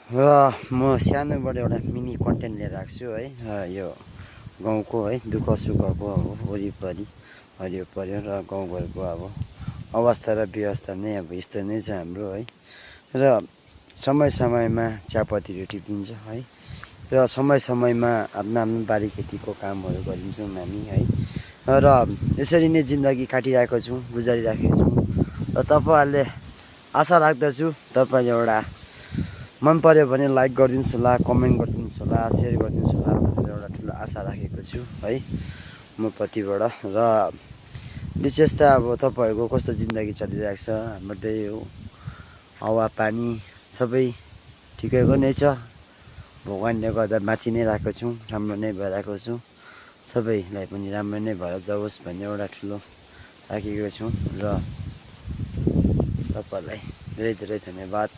र म सानोबाट एउटा मिनी कन्टेन्ट लिएर आएको छु है। यो गाउँको है दुःख सुखको अब वरिपरि हरियो पर्यो र गाउँघरको अब अवस्था र व्यवस्था नै अब यस्तो नै छ हाम्रो है। र समय समयमा चियापत्तीहरू टिपिन्छ है। र समय समयमा आफ्नो आफ्नो बारी खेतीको कामहरू गरिन्छौँ हामी है। र यसरी नै जिन्दगी काटिरहेको छौँ, गुजारिरहेको छौँ। र तपाईँहरूले आशा राख्दछु तपाईँले एउटा मन पर्यो भने लाइक गरिदिनुहोस् होला, कमेन्ट गरिदिनुहोस् होला, सेयर गरिदिनुहोस् होला भनेर एउटा ठुलो आशा राखेको छु है म प्रतिबाट। र विशेष त अब तपाईँहरूको कस्तो जिन्दगी चलिरहेको छ, हाम्रो त्यही हो, हावापानी सबै ठिकैको नै छ। भगवान्ले गर्दा बाँचि नै रहेको छौँ, राम्रो नै भइरहेको छु। सबैलाई पनि राम्रो नै भएर जाओस् भन्ने एउटा ठुलो राखेको छु। र तपाईँहरूलाई धेरै धेरै धन्यवाद।